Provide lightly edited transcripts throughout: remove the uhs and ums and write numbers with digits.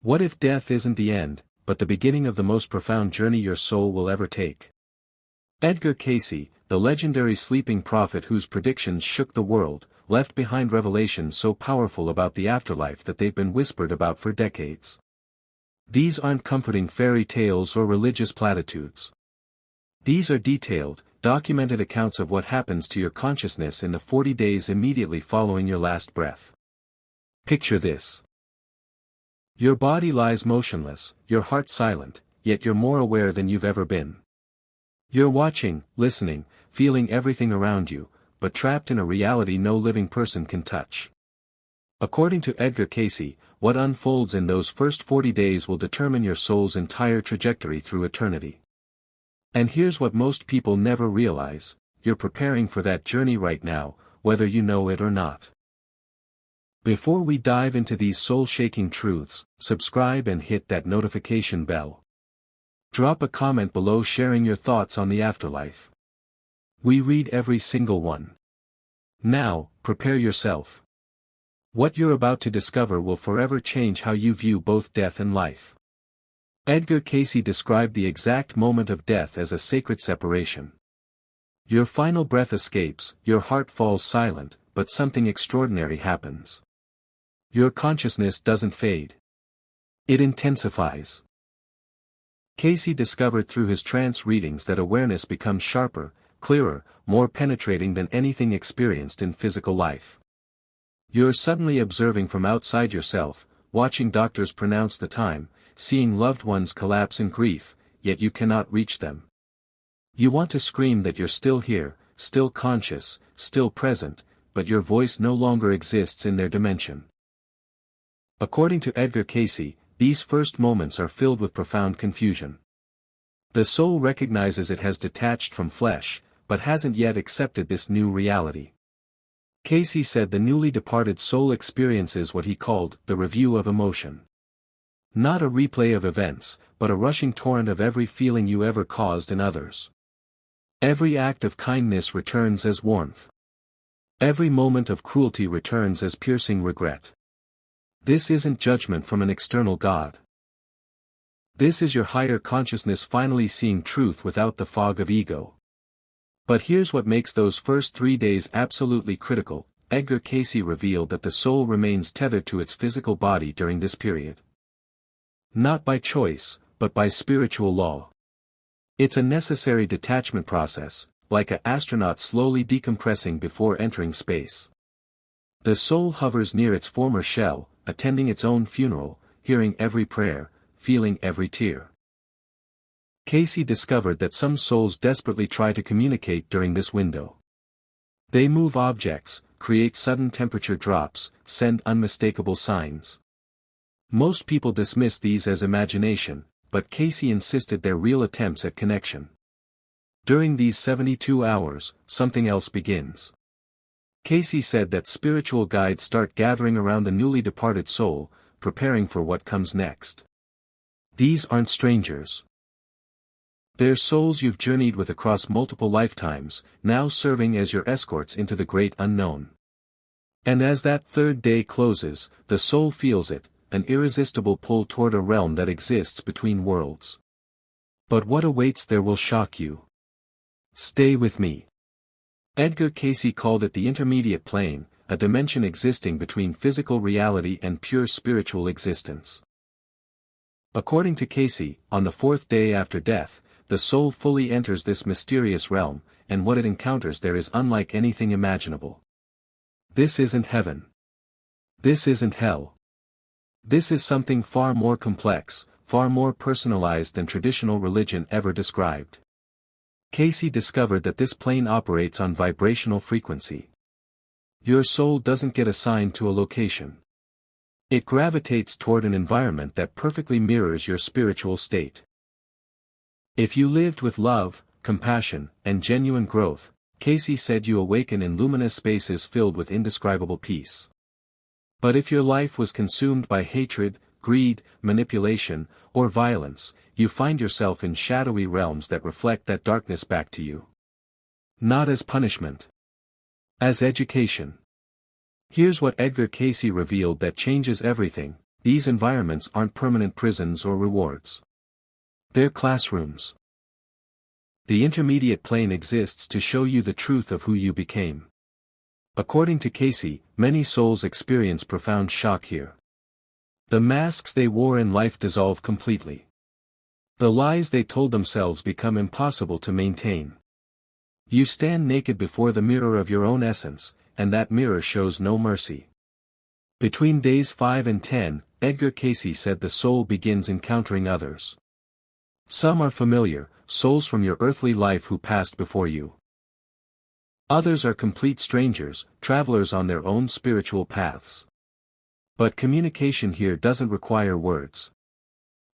What if death isn't the end, but the beginning of the most profound journey your soul will ever take? Edgar Cayce, the legendary sleeping prophet whose predictions shook the world, left behind revelations so powerful about the afterlife that they've been whispered about for decades. These aren't comforting fairy tales or religious platitudes. These are detailed, documented accounts of what happens to your consciousness in the 40 days immediately following your last breath. Picture this. Your body lies motionless, your heart silent, yet you're more aware than you've ever been. You're watching, listening, feeling everything around you, but trapped in a reality no living person can touch. According to Edgar Cayce, what unfolds in those first 40 days will determine your soul's entire trajectory through eternity. And here's what most people never realize: you're preparing for that journey right now, whether you know it or not. Before we dive into these soul-shaking truths, subscribe and hit that notification bell. Drop a comment below sharing your thoughts on the afterlife. We read every single one. Now, prepare yourself. What you're about to discover will forever change how you view both death and life. Edgar Cayce described the exact moment of death as a sacred separation. Your final breath escapes, your heart falls silent, but something extraordinary happens. Your consciousness doesn't fade. It intensifies. Cayce discovered through his trance readings that awareness becomes sharper, clearer, more penetrating than anything experienced in physical life. You're suddenly observing from outside yourself, watching doctors pronounce the time, seeing loved ones collapse in grief, yet you cannot reach them. You want to scream that you're still here, still conscious, still present, but your voice no longer exists in their dimension. According to Edgar Cayce, these first moments are filled with profound confusion. The soul recognizes it has detached from flesh, but hasn't yet accepted this new reality. Cayce said the newly departed soul experiences what he called the review of emotion. Not a replay of events, but a rushing torrent of every feeling you ever caused in others. Every act of kindness returns as warmth. Every moment of cruelty returns as piercing regret. This isn't judgment from an external God. This is your higher consciousness finally seeing truth without the fog of ego. But here's what makes those first 3 days absolutely critical. Edgar Cayce revealed that the soul remains tethered to its physical body during this period. Not by choice, but by spiritual law. It's a necessary detachment process, like an astronaut slowly decompressing before entering space. The soul hovers near its former shell, attending its own funeral, hearing every prayer, feeling every tear. Cayce discovered that some souls desperately try to communicate during this window. They move objects, create sudden temperature drops, send unmistakable signs. Most people dismiss these as imagination, but Cayce insisted they're real attempts at connection. During these 72 hours, something else begins. Cayce said that spiritual guides start gathering around the newly departed soul, preparing for what comes next. These aren't strangers. They're souls you've journeyed with across multiple lifetimes, now serving as your escorts into the great unknown. And as that third day closes, the soul feels it, an irresistible pull toward a realm that exists between worlds. But what awaits there will shock you. Stay with me. Edgar Cayce called it the intermediate plane, a dimension existing between physical reality and pure spiritual existence. According to Cayce, on the 4th day after death, the soul fully enters this mysterious realm, and what it encounters there is unlike anything imaginable. This isn't heaven. This isn't hell. This is something far more complex, far more personalized than traditional religion ever described. Cayce discovered that this plane operates on vibrational frequency. Your soul doesn't get assigned to a location. It gravitates toward an environment that perfectly mirrors your spiritual state. If you lived with love, compassion, and genuine growth, Cayce said you awaken in luminous spaces filled with indescribable peace. But if your life was consumed by hatred, greed, manipulation, or violence, you find yourself in shadowy realms that reflect that darkness back to you. Not as punishment. As education. Here's what Edgar Cayce revealed that changes everything. these environments aren't permanent prisons or rewards. They're classrooms. The intermediate plane exists to show you the truth of who you became. According to Cayce, many souls experience profound shock here. The masks they wore in life dissolve completely. The lies they told themselves become impossible to maintain. You stand naked before the mirror of your own essence, and that mirror shows no mercy. Between days 5 and 10, Edgar Cayce said the soul begins encountering others. Some are familiar, souls from your earthly life who passed before you. Others are complete strangers, travelers on their own spiritual paths. But communication here doesn't require words.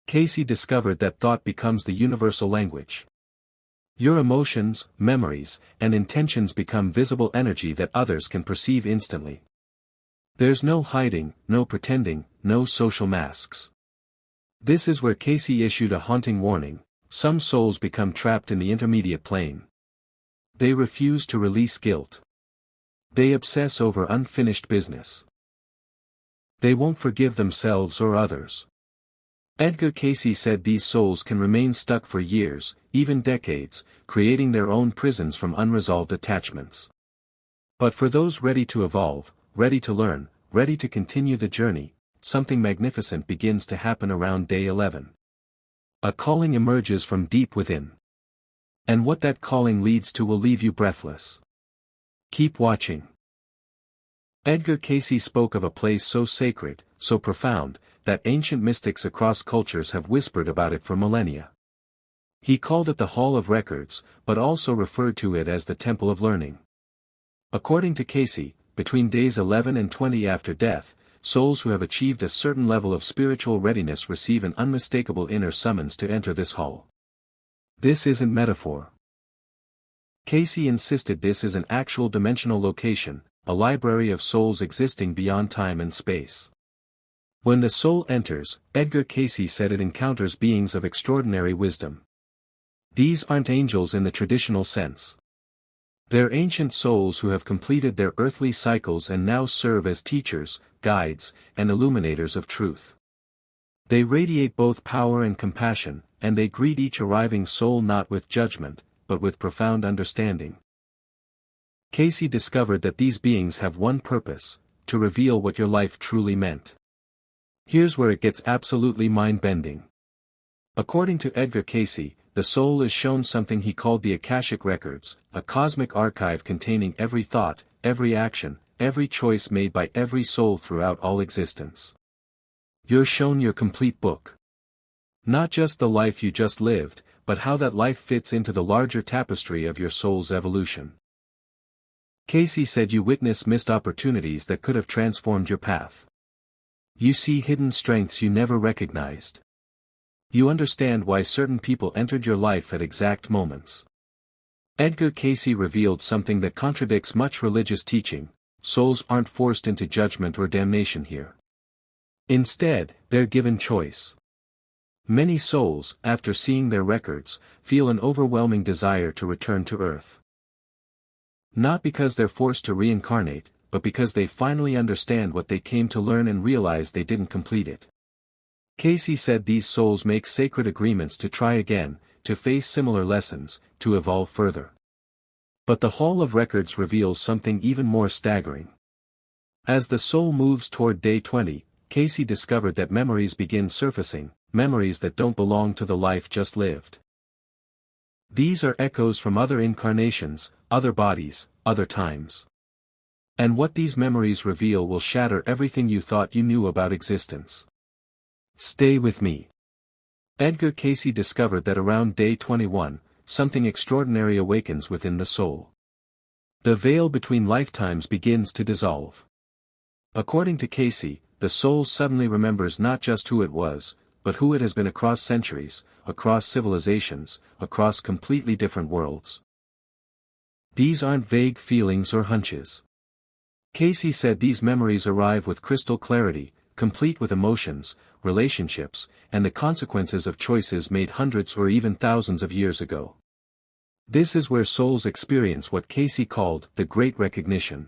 Cayce discovered that thought becomes the universal language. Your emotions, memories, and intentions become visible energy that others can perceive instantly. There's no hiding, no pretending, no social masks. This is where Cayce issued a haunting warning: some souls become trapped in the intermediate plane. They refuse to release guilt. They obsess over unfinished business. They won't forgive themselves or others. Edgar Cayce said these souls can remain stuck for years, even decades, creating their own prisons from unresolved attachments. But for those ready to evolve, ready to learn, ready to continue the journey, something magnificent begins to happen around day 11. A calling emerges from deep within. And what that calling leads to will leave you breathless. Keep watching. Edgar Cayce spoke of a place so sacred, so profound, that ancient mystics across cultures have whispered about it for millennia. He called it the Hall of Records, but also referred to it as the Temple of Learning. According to Cayce, between days 11 and 20 after death, souls who have achieved a certain level of spiritual readiness receive an unmistakable inner summons to enter this hall. This isn't metaphor. Cayce insisted this is an actual dimensional location, a library of souls existing beyond time and space. When the soul enters, Edgar Cayce said it encounters beings of extraordinary wisdom. These aren't angels in the traditional sense. They're ancient souls who have completed their earthly cycles and now serve as teachers, guides, and illuminators of truth. They radiate both power and compassion, and they greet each arriving soul not with judgment, but with profound understanding. Cayce discovered that these beings have one purpose: to reveal what your life truly meant. Here's where it gets absolutely mind-bending. According to Edgar Cayce, the soul is shown something he called the Akashic Records, a cosmic archive containing every thought, every action, every choice made by every soul throughout all existence. You're shown your complete book. Not just the life you just lived, but how that life fits into the larger tapestry of your soul's evolution. Cayce said you witness missed opportunities that could have transformed your path. You see hidden strengths you never recognized. You understand why certain people entered your life at exact moments. Edgar Cayce revealed something that contradicts much religious teaching: souls aren't forced into judgment or damnation here. Instead, they're given choice. Many souls, after seeing their records, feel an overwhelming desire to return to Earth. Not because they're forced to reincarnate, but because they finally understand what they came to learn and realize they didn't complete it. Cayce said these souls make sacred agreements to try again, to face similar lessons, to evolve further. But the Hall of Records reveals something even more staggering. As the soul moves toward day 20, Cayce discovered that memories begin surfacing, memories that don't belong to the life just lived. These are echoes from other incarnations, other bodies, other times. And what these memories reveal will shatter everything you thought you knew about existence. Stay with me. Edgar Cayce discovered that around day 21, something extraordinary awakens within the soul. The veil between lifetimes begins to dissolve. According to Cayce, the soul suddenly remembers not just who it was, but who it has been across centuries, across civilizations, across completely different worlds. These aren't vague feelings or hunches. Cayce said these memories arrive with crystal clarity, complete with emotions, relationships, and the consequences of choices made hundreds or even thousands of years ago. This is where souls experience what Cayce called the Great Recognition.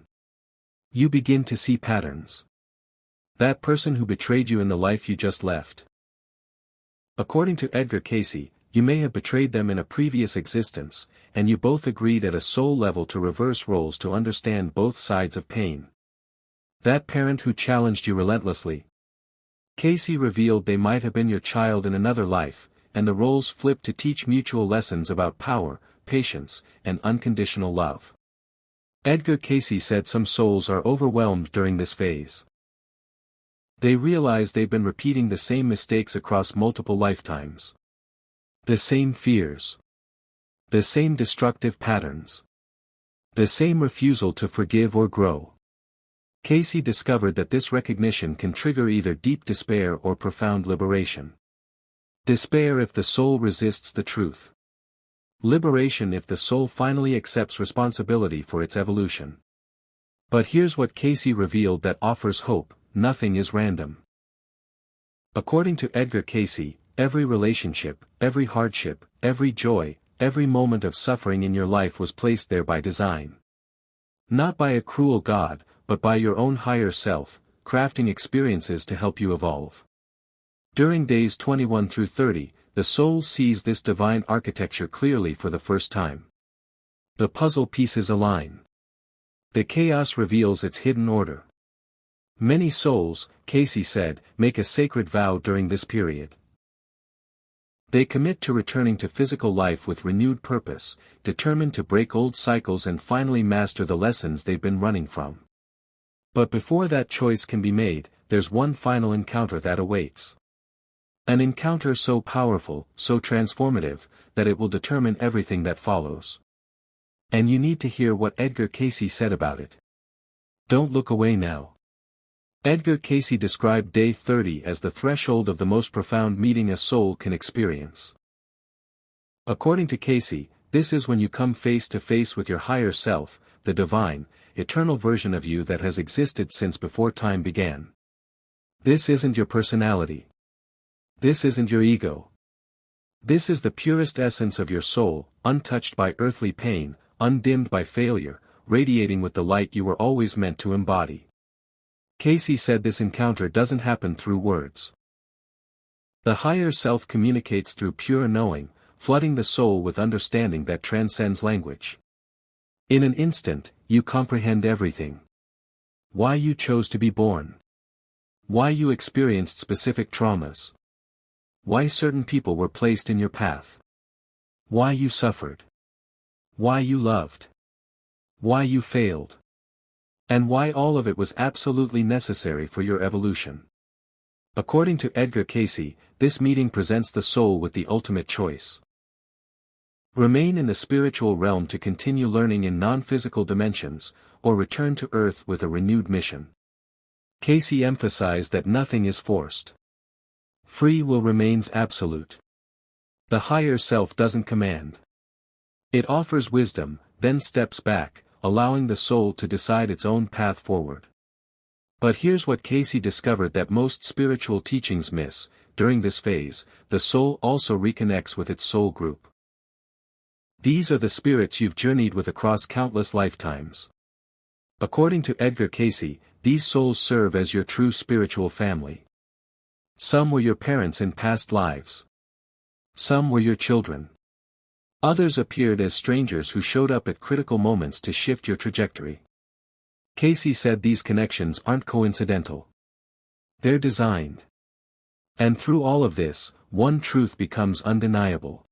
You begin to see patterns. That person who betrayed you in the life you just left. According to Edgar Cayce, you may have betrayed them in a previous existence, and you both agreed at a soul level to reverse roles to understand both sides of pain. That parent who challenged you relentlessly. Cayce revealed they might have been your child in another life, and the roles flipped to teach mutual lessons about power, patience, and unconditional love. Edgar Cayce said some souls are overwhelmed during this phase. They realize they've been repeating the same mistakes across multiple lifetimes. The same fears. The same destructive patterns. The same refusal to forgive or grow. Cayce discovered that this recognition can trigger either deep despair or profound liberation. Despair if the soul resists the truth. Liberation if the soul finally accepts responsibility for its evolution. But here's what Cayce revealed that offers hope: nothing is random. According to Edgar Cayce, every relationship, every hardship, every joy, every moment of suffering in your life was placed there by design. Not by a cruel God, but by your own higher self, crafting experiences to help you evolve. During days 21 through 30, the soul sees this divine architecture clearly for the first time. The puzzle pieces align. The chaos reveals its hidden order. Many souls, Cayce said, make a sacred vow during this period. They commit to returning to physical life with renewed purpose, determined to break old cycles and finally master the lessons they've been running from. But before that choice can be made, there's one final encounter that awaits. An encounter so powerful, so transformative, that it will determine everything that follows. And you need to hear what Edgar Cayce said about it. Don't look away now. Edgar Cayce described Day 30 as the threshold of the most profound meeting a soul can experience. According to Cayce, this is when you come face to face with your higher self, the divine, eternal version of you that has existed since before time began. This isn't your personality. This isn't your ego. This is the purest essence of your soul, untouched by earthly pain, undimmed by failure, radiating with the light you were always meant to embody. Cayce said this encounter doesn't happen through words. The higher self communicates through pure knowing, flooding the soul with understanding that transcends language. In an instant, you comprehend everything. Why you chose to be born. Why you experienced specific traumas. Why certain people were placed in your path. Why you suffered. Why you loved. Why you failed. And why all of it was absolutely necessary for your evolution. According to Edgar Cayce, this meeting presents the soul with the ultimate choice. Remain in the spiritual realm to continue learning in non-physical dimensions, or return to Earth with a renewed mission. Cayce emphasized that nothing is forced. Free will remains absolute. The higher self doesn't command. It offers wisdom, then steps back, allowing the soul to decide its own path forward. But here's what Cayce discovered that most spiritual teachings miss: during this phase, the soul also reconnects with its soul group. These are the spirits you've journeyed with across countless lifetimes. According to Edgar Cayce, these souls serve as your true spiritual family. Some were your parents in past lives. Some were your children. Others appeared as strangers who showed up at critical moments to shift your trajectory. Cayce said these connections aren't coincidental. They're designed. And through all of this, one truth becomes undeniable.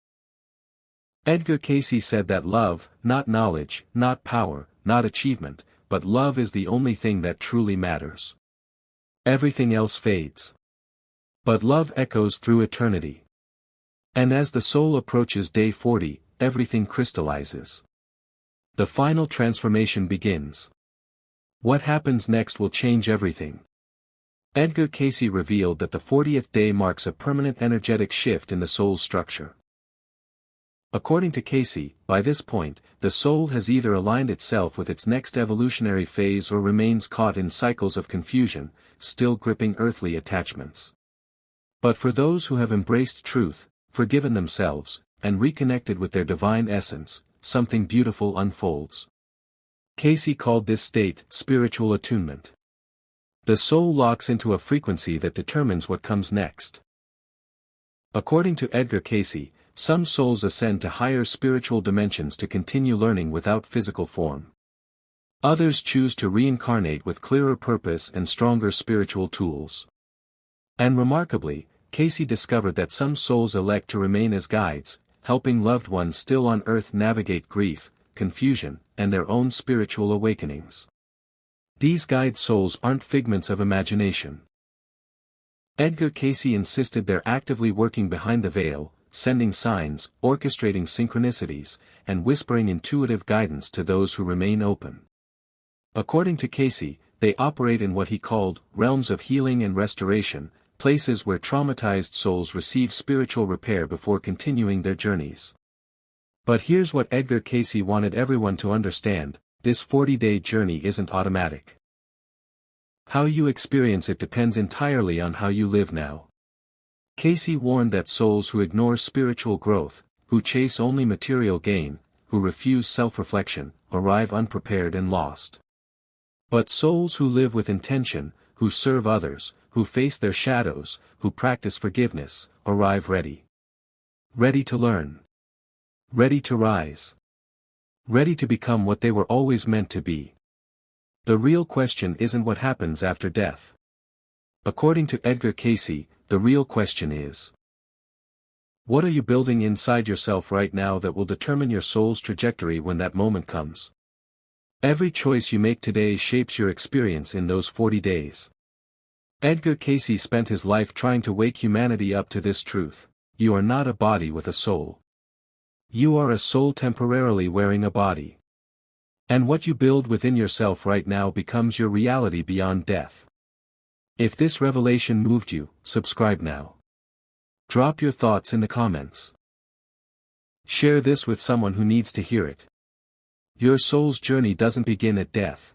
Edgar Cayce said that love, not knowledge, not power, not achievement, but love is the only thing that truly matters. Everything else fades. But love echoes through eternity. And as the soul approaches Day 40, everything crystallizes. The final transformation begins. What happens next will change everything. Edgar Cayce revealed that the 40th day marks a permanent energetic shift in the soul's structure. According to Cayce, by this point, the soul has either aligned itself with its next evolutionary phase or remains caught in cycles of confusion, still gripping earthly attachments. But for those who have embraced truth, forgiven themselves, and reconnected with their divine essence, something beautiful unfolds. Cayce called this state spiritual attunement. The soul locks into a frequency that determines what comes next. According to Edgar Cayce, some souls ascend to higher spiritual dimensions to continue learning without physical form. Others choose to reincarnate with clearer purpose and stronger spiritual tools. And remarkably, Cayce discovered that some souls elect to remain as guides, helping loved ones still on earth navigate grief, confusion, and their own spiritual awakenings. These guide souls aren't figments of imagination. Edgar Cayce insisted they're actively working behind the veil, sending signs, orchestrating synchronicities, and whispering intuitive guidance to those who remain open. According to Cayce, they operate in what he called realms of healing and restoration, places where traumatized souls receive spiritual repair before continuing their journeys. But here's what Edgar Cayce wanted everyone to understand: this 40-day journey isn't automatic. How you experience it depends entirely on how you live now. Cayce warned that souls who ignore spiritual growth, who chase only material gain, who refuse self-reflection, arrive unprepared and lost. But souls who live with intention, who serve others, who face their shadows, who practice forgiveness, arrive ready. Ready to learn. Ready to rise. Ready to become what they were always meant to be. The real question isn't what happens after death. According to Edgar Cayce, the real question is: what are you building inside yourself right now that will determine your soul's trajectory when that moment comes? Every choice you make today shapes your experience in those 40 days. Edgar Cayce spent his life trying to wake humanity up to this truth: you are not a body with a soul. You are a soul temporarily wearing a body. And what you build within yourself right now becomes your reality beyond death. If this revelation moved you, subscribe now. Drop your thoughts in the comments. Share this with someone who needs to hear it. Your soul's journey doesn't begin at death.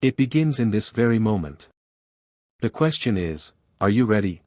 It begins in this very moment. The question is, are you ready?